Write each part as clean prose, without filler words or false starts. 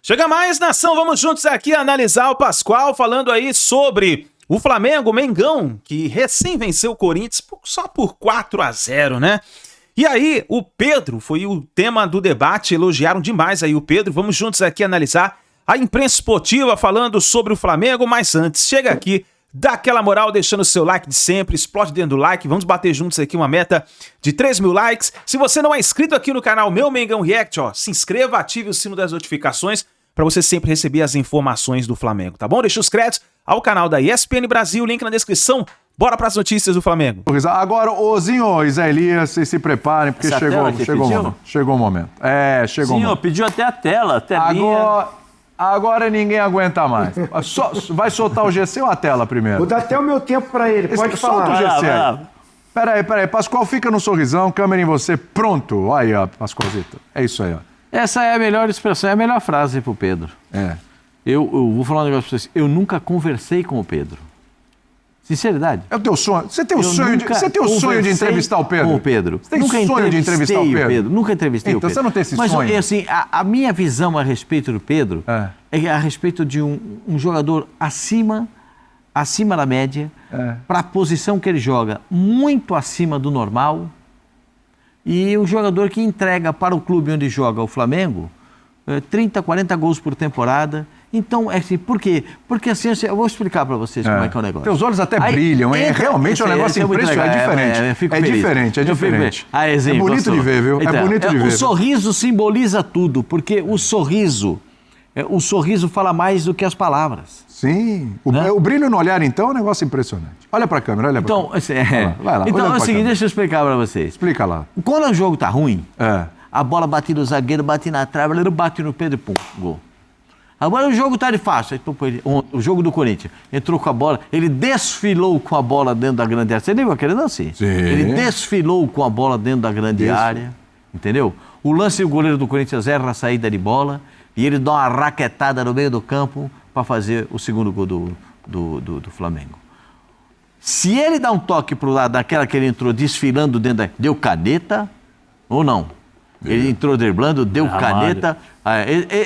Chega mais, nação, vamos juntos aqui analisar o Pascoal falando aí sobre o Flamengo, o Mengão, que recém venceu o Corinthians só por 4-0, né? E aí, o Pedro foi o tema do debate, elogiaram demais aí o Pedro. Vamos juntos aqui analisar a imprensa esportiva falando sobre o Flamengo, mas antes, chega aqui, dá aquela moral deixando o seu like de sempre, explode dentro do like, vamos bater juntos aqui uma meta de 3.000 likes. Se você não é inscrito aqui no canal Meu Mengão React, ó, se inscreva, ative o sino das notificações para você sempre receber as informações do Flamengo, tá bom? Deixa os créditos ao canal da ESPN Brasil, link na descrição. Bora para as notícias do Flamengo. Agora, Zinho e Zé Elias, vocês se preparem, porque chegou o momento. Chegou o momento. Pediu até a tela, a telinha. Agora ninguém aguenta mais. Vai soltar o GC ou a tela primeiro? Vou dar até o meu tempo para ele, pode falar. Solta o GC aí. Peraí. Pascoal, fica no sorrisão, câmera em você, pronto. Aí, ó, Pascoalzito. É isso aí, ó. Essa é a melhor expressão, é a melhor frase pro Pedro. Eu vou falar um negócio pra vocês. Eu nunca conversei com o Pedro. Sinceridade. É o teu sonho. Você tem o sonho de entrevistar o Pedro? Com o Pedro. Você tem sonho de entrevistar o Pedro? Nunca entrevistei o Pedro. Então você não tem esse sonho? Mas assim, a minha visão a respeito do Pedro é a respeito de um jogador acima da média, para a posição que ele joga, muito acima do normal, e um jogador que entrega para o clube onde joga o Flamengo 30, 40 gols por temporada. Então, assim, por quê? Porque assim, eu vou explicar para vocês como é que é o negócio. Teus olhos até brilham, hein? Realmente é um negócio impressionante, é diferente. É diferente. É bonito de ver, viu? É bonito de ver. O sorriso simboliza tudo, porque o sorriso fala mais do que as palavras. Sim. O brilho no olhar, então, é um negócio impressionante. Olha para a câmera, olha para a câmera. Vai lá, então, é o seguinte, deixa eu explicar para vocês. Explica lá. Quando o jogo tá ruim, a bola bate no zagueiro, bate na trave, ele bate no Pedro e pum, gol. Agora o jogo tá de fácil. O jogo do Corinthians. Entrou com a bola, ele desfilou com a bola dentro da grande área. Você lembra aquele lance? Sim. Ele desfilou com a bola dentro da grande área. Entendeu? O lance do goleiro do Corinthians erra a saída de bola e ele dá uma raquetada no meio do campo para fazer o segundo gol do Flamengo. Se ele dá um toque pro lado daquela que ele entrou desfilando dentro deu caneta ou não? Ele entrou driblando, deu caneta.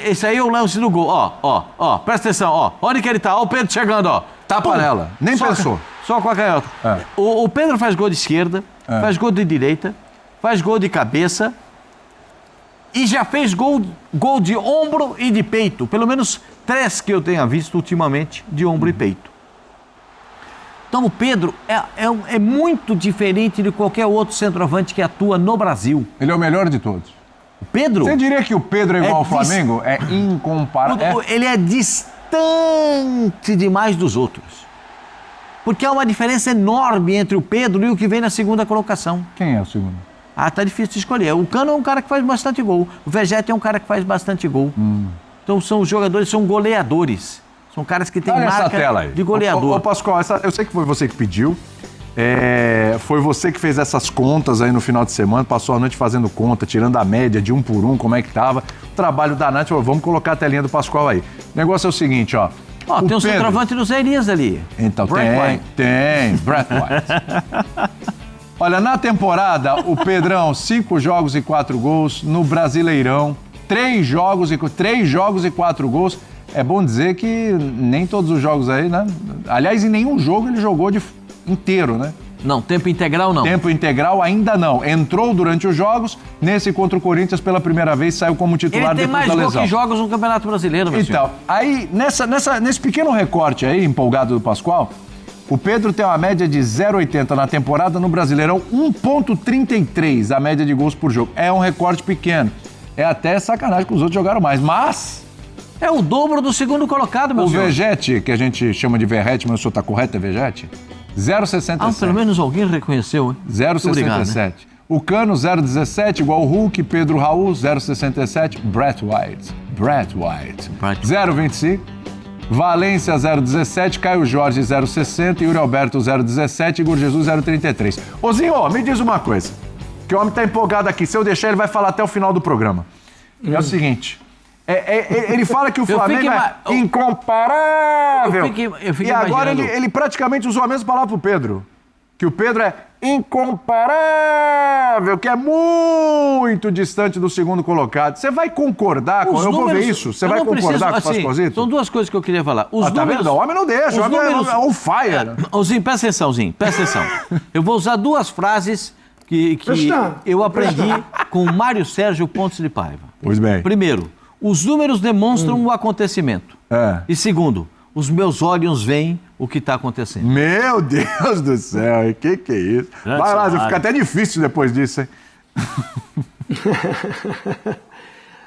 Esse aí é o lance do gol. Ó, presta atenção, ó. Onde que ele tá? Ó, o Pedro chegando, ó. Tapa nela. Nem pensou. Só com a canhota. O Pedro faz gol de esquerda, faz gol de direita, faz gol de cabeça e já fez gol de ombro e de peito. Pelo menos 3 que eu tenha visto ultimamente de ombro e peito. Então o Pedro é muito diferente de qualquer outro centroavante que atua no Brasil. Ele é o melhor de todos. O Pedro? Você diria que o Pedro é igual ao Flamengo? É incomparável. Ele é distante demais dos outros. Porque há uma diferença enorme entre o Pedro e o que vem na segunda colocação. Quem é o segundo? Tá difícil de escolher. O Cano é um cara que faz bastante gol. O Vegete é um cara que faz bastante gol. Então são jogadores, são goleadores. São caras que têm marca de goleador. Ô Pascoal, eu sei que foi você que pediu. Foi você que fez essas contas aí no final de semana, passou a noite fazendo conta, tirando a média de 1 por 1, como é que tava. O trabalho da Nath, vamos colocar a telinha do Pascoal aí. O negócio é o seguinte, ó. Tem um centroavante do Zé Elias ali. Então, tem. Brett White. Olha, na temporada, o Pedrão, 5 jogos e 4 gols. No Brasileirão, 3 jogos e 4 gols. É bom dizer que nem todos os jogos aí, né? Aliás, em nenhum jogo ele jogou inteiro, né? Não, tempo integral não. Tempo integral ainda não. Entrou durante os jogos, nesse contra o Corinthians pela primeira vez, saiu como titular depois da lesão. Ele tem mais gol que jogos no Campeonato Brasileiro, meu senhor. Então, aí, nesse pequeno recorte aí, empolgado do Pascoal, o Pedro tem uma média de 0,80 na temporada, no Brasileirão 1,33 a média de gols por jogo. É um recorte pequeno. É até sacanagem que os outros jogaram mais, mas... É o dobro do segundo colocado, meu senhor. O Vegete, que a gente chama de Verrete, mas o senhor está correto, é Vegete? 0,67. Pelo menos alguém reconheceu, hein? 0,67. Né? O Cano, 0,17, igual o Hulk. Pedro Raul, 0,67. Brett White. 0,25. Valência, 0,17. Caio Jorge, 0,60. Yuri Alberto, 0,17. Igor Jesus, 0,33. Zinho, me diz uma coisa, que o homem está empolgado aqui. Se eu deixar, ele vai falar até o final do programa. É o seguinte... ele fala que o Flamengo é incomparável. E agora ele praticamente usou a mesma palavra pro Pedro. que o Pedro é incomparável, que é muito distante do segundo colocado. Você vai concordar com... Eu vou ver isso. Você vai concordar com o Pascozito? São duas coisas que eu queria falar. Tá vendo? O homem não deixa, o homem é on fire. Zinho, presta atenção, Zinho, presta atenção. Eu vou usar duas frases que eu aprendi com o Mário Sérgio Pontes de Paiva. Pois bem. Primeiro, os números demonstram o acontecimento. E segundo, os meus olhos veem o que está acontecendo. Meu Deus do céu, que é isso? Vai lá, fica até difícil depois disso, hein?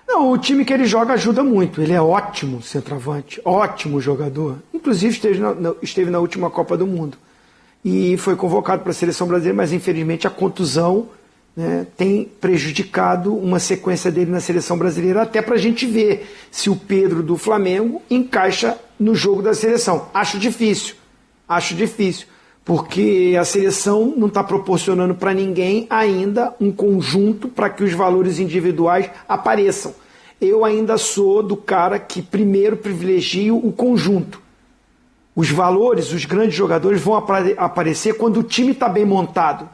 Não, o time que ele joga ajuda muito. Ele é ótimo centroavante, ótimo jogador. Inclusive esteve na última Copa do Mundo. E foi convocado para a seleção brasileira, mas infelizmente a contusão, né, tem prejudicado uma sequência dele na seleção brasileira, até para a gente ver se o Pedro do Flamengo encaixa no jogo da seleção. Acho difícil, porque a seleção não está proporcionando para ninguém ainda um conjunto para que os valores individuais apareçam. Eu ainda sou do cara que primeiro privilegio o conjunto. Os valores, os grandes jogadores vão aparecer quando o time está bem montado.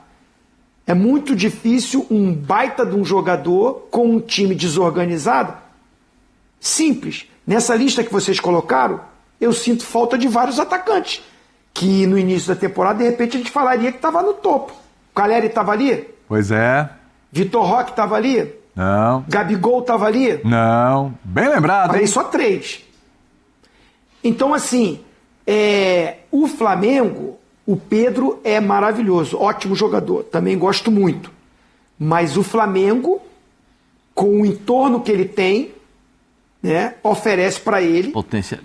É muito difícil um baita de um jogador com um time desorganizado. Simples. Nessa lista que vocês colocaram, eu sinto falta de vários atacantes. Que no início da temporada, de repente, a gente falaria que estava no topo. Caleri estava ali? Pois é. Vitor Roque estava ali? Não. Gabigol estava ali? Não. Bem lembrado. Falei só 3. Então, assim, o Flamengo, o Pedro é maravilhoso, ótimo jogador, também gosto muito. Mas o Flamengo, com o entorno que ele tem, né, oferece para ele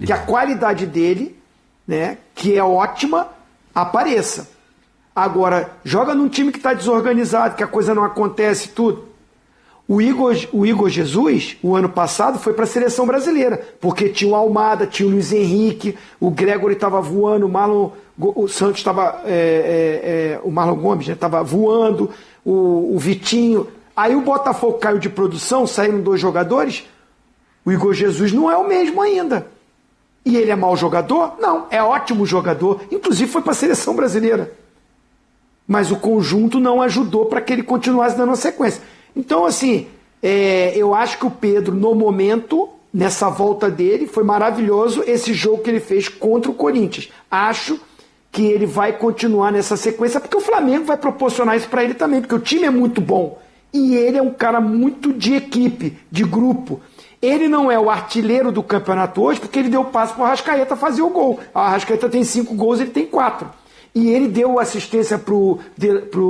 que a qualidade dele, né, que é ótima, apareça. Agora, joga num time que está desorganizado, que a coisa não acontece, tudo. O Igor Jesus, o ano passado, foi para a seleção brasileira, porque tinha o Almada, tinha o Luiz Henrique, o Gregory estava voando, o Santos estava... o Marlon Gomes estava voando, o Vitinho. Aí o Botafogo caiu de produção, saíram 2 jogadores. O Igor Jesus não é o mesmo ainda. E ele é mau jogador? Não, é ótimo jogador. Inclusive foi para a seleção brasileira. Mas o conjunto não ajudou para que ele continuasse dando uma sequência. Então, assim, eu acho que o Pedro, no momento, nessa volta dele, foi maravilhoso esse jogo que ele fez contra o Corinthians. Acho que ele vai continuar nessa sequência, porque o Flamengo vai proporcionar isso para ele também, porque o time é muito bom. E ele é um cara muito de equipe, de grupo. Ele não é o artilheiro do campeonato hoje, porque ele deu passe para o Arrascaeta fazer o gol. O Arrascaeta tem 5 gols, ele tem 4. E ele deu assistência para o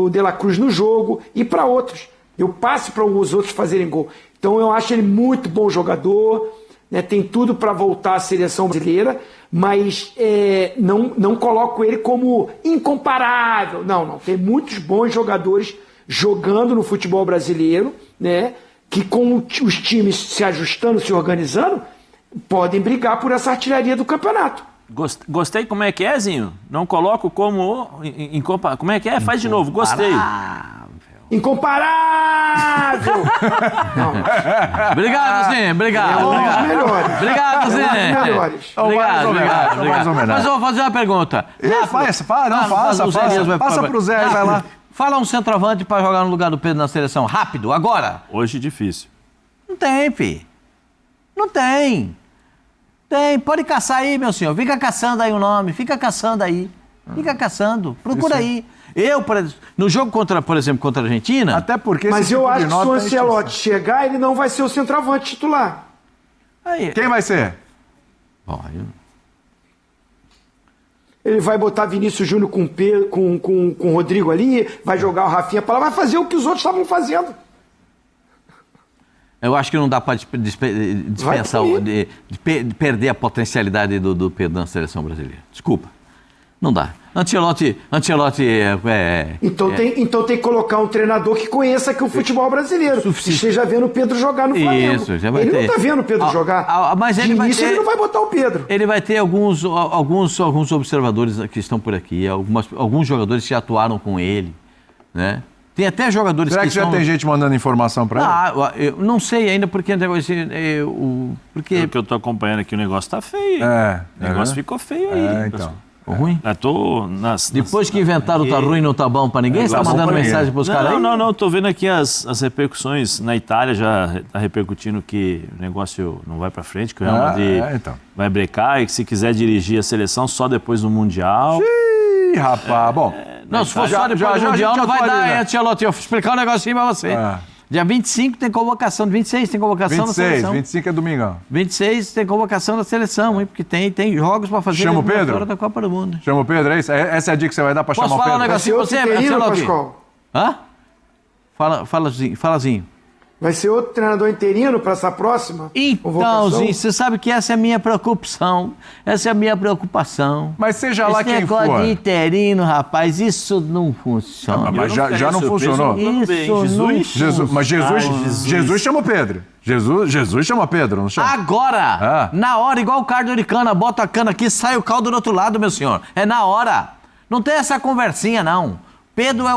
De La Cruz no jogo e para outros. Deu passe para os outros fazerem gol. Então eu acho ele muito bom jogador, né, tem tudo para voltar à seleção brasileira, mas não coloco ele como incomparável. Não. Tem muitos bons jogadores jogando no futebol brasileiro, né, que com os times se ajustando, se organizando, podem brigar por essa artilharia do campeonato. Gostei, como é que é, Zinho? Não coloco como... Como é que é? Faz de novo, gostei. Incomparável! Obrigado, Zinho. Obrigado. Melhores. Obrigado, Zinho. Melhores. Obrigado. Mas eu vou fazer uma pergunta. Faça pro Zé, vai lá. Fala um centroavante para jogar no lugar do Pedro na seleção. Rápido, agora. Hoje difícil. Não tem, fi. Não tem. Pode caçar aí, meu senhor. Fica caçando aí o nome. Fica caçando aí. Fica caçando. Procura aí. No jogo contra, por exemplo, contra a Argentina... Até porque... Mas eu acho que se o Ancelotti chegar, ele não vai ser o centroavante titular. Aí, quem vai ser? Bom, Ele vai botar Vinícius Júnior com o Rodrigo ali, vai jogar o Rafinha para lá, vai fazer o que os outros estavam fazendo. Eu acho que não dá para dispensar, de perder a potencialidade do Pedro na seleção brasileira. Desculpa. Não dá. Ancelotti Então tem que colocar um treinador que conheça aqui o futebol brasileiro. Que esteja vendo o Pedro jogar no Flamengo. Isso, já vai ele ter. não está vendo o Pedro jogar. Mas ele ele não vai botar o Pedro. Ele vai ter alguns observadores que estão por aqui, alguns jogadores que atuaram com ele, né? Tem até jogadores Será que já tem gente mandando informação para ele? Eu não sei ainda porque Pelo que eu estou acompanhando aqui, o negócio está feio. O negócio ficou feio aí. Então. O ruim? Eu tô Depois que inventaram tá ruim, não tá bom pra ninguém, você tá mandando mensagem pros caras aí? Não, tô vendo aqui as repercussões. Na Itália já tá repercutindo que o negócio não vai pra frente, que o Real Madrid vai brecar e que se quiser dirigir a seleção só depois do Mundial. Ih, rapaz, bom. Não, se for só depois do Mundial, não vai dar, Ancelotti. Eu vou explicar um negocinho pra você. Dia 25 tem convocação, 26 tem convocação da seleção. 25 é domingão. 26 tem convocação da seleção, hein? Porque tem jogos pra fazer Chama o Pedro? fora da Copa do Mundo. Chama o Pedro, é isso? Essa é a dica que você vai dar pra Posso chamar o falar Pedro? um negocinho pra você, Ancelotti? Pascoal? Hã? Falazinho. Vai ser outro treinador interino para essa próxima Então, convocação? Zinho, você sabe que essa é a minha preocupação. Essa é a minha preocupação. Mas seja lá quem Esse negócio for. de interino, rapaz, isso não funciona. Mas já não funcionou. Isso Jesus chama o Pedro. Jesus chama Pedro, não chama? Agora, na hora, igual o cardo de cana, bota a cana aqui, sai o caldo do outro lado, meu senhor. É na hora. Não tem essa conversinha, não. Pedro é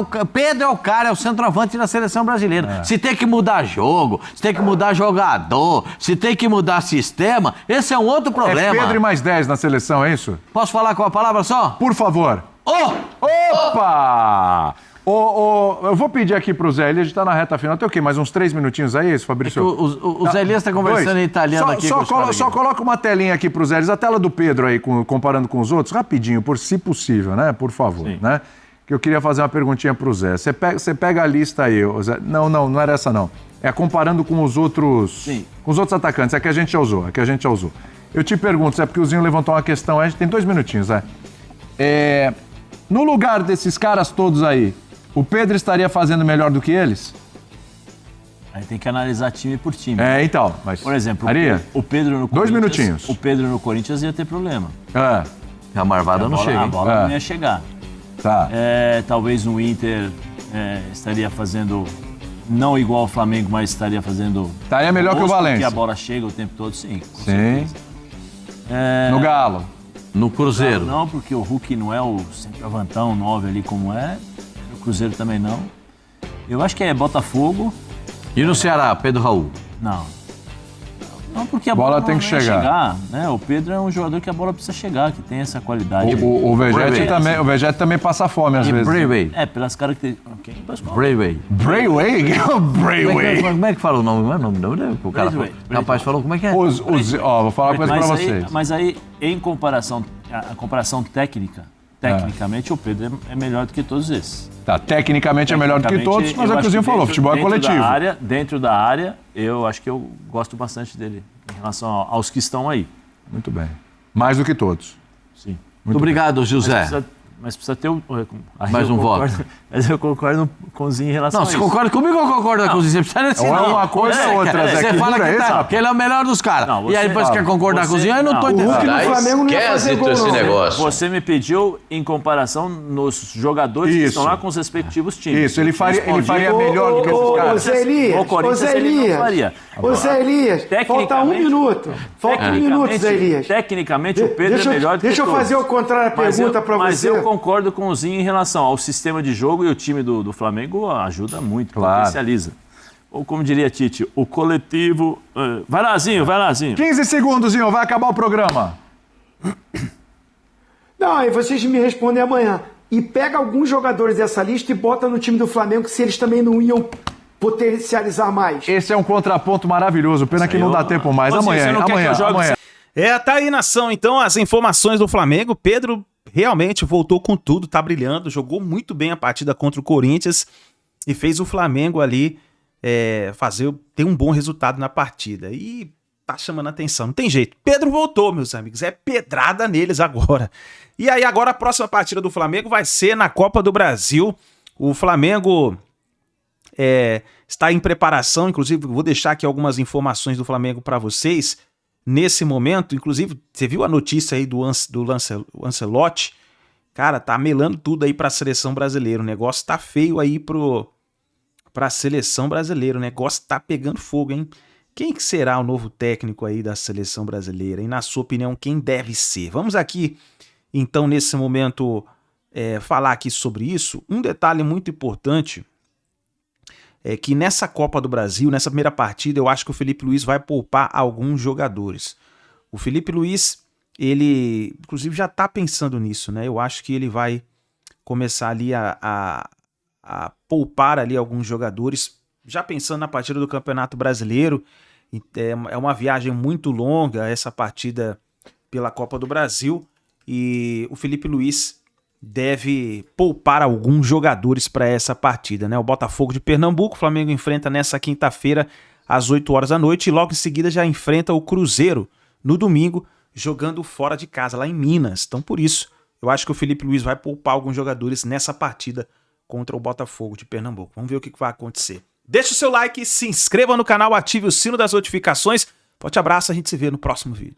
o cara, é o centroavante da seleção brasileira. Se tem que mudar jogo, se tem que mudar jogador, se tem que mudar sistema, esse é um outro problema. É Pedro e mais 10 na seleção, é isso? Posso falar com a palavra só? Por favor. Opa! Eu vou pedir aqui pro Zé Elias, a gente tá na reta final. Tem o quê? Mais uns 3 minutinhos aí, isso, Fabrício? O Zé Elias tá conversando em italiano aqui. Só coloca uma telinha aqui pro Zé Elias, a tela do Pedro aí, comparando com os outros, rapidinho, se possível, né? Por favor, né? Que eu queria fazer uma perguntinha pro Zé. Você pega a lista aí, Zé. Não era essa não. É comparando com os outros. Sim. Com os outros atacantes. É que a gente já usou. Eu te pergunto, Zé, porque o Zinho levantou uma questão. A gente tem 2 minutinhos, Zé. No lugar desses caras todos aí, o Pedro estaria fazendo melhor do que eles? Aí tem que analisar time por time. Então. Mas Por exemplo, Maria, o Pedro no 2 Corinthians. minutinhos. O Pedro no Corinthians ia ter problema. A marvada não chega, A hein? bola não ia chegar. Tá. Talvez no Inter estaria fazendo, não igual ao Flamengo, mas estaria fazendo... Estaria melhor que o Valência. Porque a bola chega o tempo todo, sim. Com Sim. certeza. No Galo. No Cruzeiro. Não, porque o Hulk não é o centroavantão 9 ali como é. O Cruzeiro também não. Eu acho que é Botafogo. E no Ceará, Pedro Raul? Não, porque a Bola bola tem não que ia chegar. né? O Pedro é um jogador que a bola precisa chegar, que tem essa qualidade. O Vegete também passa fome às vezes. Braithwaite. Pelas características... Okay. Braithwaite. Braithwaite? Braithwaite. Como é que fala o nome? Não é o nome não, o cara falou. O rapaz falou, como é que é? Vou falar uma coisa pra vocês. Mas aí, em comparação, a comparação tecnicamente, o Pedro é melhor do que todos esses. Tá, tecnicamente é melhor do que todos, mas é o que o Zinho falou, futebol é coletivo. Dentro da área, eu acho que eu gosto bastante dele em relação aos que estão aí. Muito bem. Mais do que todos. Sim. Muito obrigado, José. Mas precisa ter mais um voto. Mas eu concordo com o Zinho em relação a isso. Você concorda comigo ou concorda com o Zinho? Você precisa decidir. Ou é uma coisa ou outra, Zé. Você fala que ele é o melhor dos caras. E aí depois quer concordar com o Zinho, eu não tô O Hulk entendendo. no Flamengo não ia fazer gol, não. Você me pediu em comparação nos jogadores que estão lá com os respectivos times. Isso, ele faria melhor do que esses caras. Zé Elias, O Corinthians ele não faria. Zé Elias, falta 1 minuto. Falta 1 minuto, Zé Elias. Tecnicamente, o Pedro é melhor do que Deixa eu todos. fazer o contrário, a pergunta pra você. Mas eu concordo com o Zinho em relação ao sistema de jogo, e o time do Flamengo ajuda muito, potencializa. Ou como diria Tite, o coletivo... Vai lá, Zinho. 15 segundos, Zinho, vai acabar o programa. Não, aí vocês me respondem amanhã. E pega alguns jogadores dessa lista e bota no time do Flamengo, se eles também não iam potencializar mais. Esse é um contraponto maravilhoso, pena que não dá tempo mais. Amanhã. Tá aí, nação, então, as informações do Flamengo. Pedro realmente voltou com tudo, tá brilhando, jogou muito bem a partida contra o Corinthians e fez o Flamengo ali ter um bom resultado na partida. E tá chamando a atenção, não tem jeito. Pedro voltou, meus amigos, é pedrada neles agora. E aí agora a próxima partida do Flamengo vai ser na Copa do Brasil. O Flamengo está em preparação, inclusive vou deixar aqui algumas informações do Flamengo para vocês. Nesse momento, inclusive, você viu a notícia aí do Ancelotti? Cara, tá melando tudo aí pra seleção brasileira. O negócio tá feio aí pra seleção brasileira. O negócio tá pegando fogo, hein? Quem que será o novo técnico aí da seleção brasileira? E na sua opinião, quem deve ser? Vamos aqui, então, nesse momento, falar aqui sobre isso. Um detalhe muito importante é que nessa Copa do Brasil, nessa primeira partida, eu acho que o Felipe Luiz vai poupar alguns jogadores. O Felipe Luiz, ele, inclusive, já tá pensando nisso, né? Eu acho que ele vai começar ali a poupar ali alguns jogadores, já pensando na partida do Campeonato Brasileiro. É uma viagem muito longa essa partida pela Copa do Brasil e o Felipe Luiz deve poupar alguns jogadores para essa partida, né? O Botafogo de Pernambuco, o Flamengo enfrenta nessa quinta-feira às 8 horas da noite e logo em seguida já enfrenta o Cruzeiro no domingo, jogando fora de casa, lá em Minas. Então por isso, eu acho que o Felipe Luiz vai poupar alguns jogadores nessa partida contra o Botafogo de Pernambuco. Vamos ver o que vai acontecer. Deixe o seu like, se inscreva no canal, ative o sino das notificações. Forte abraço, a gente se vê no próximo vídeo.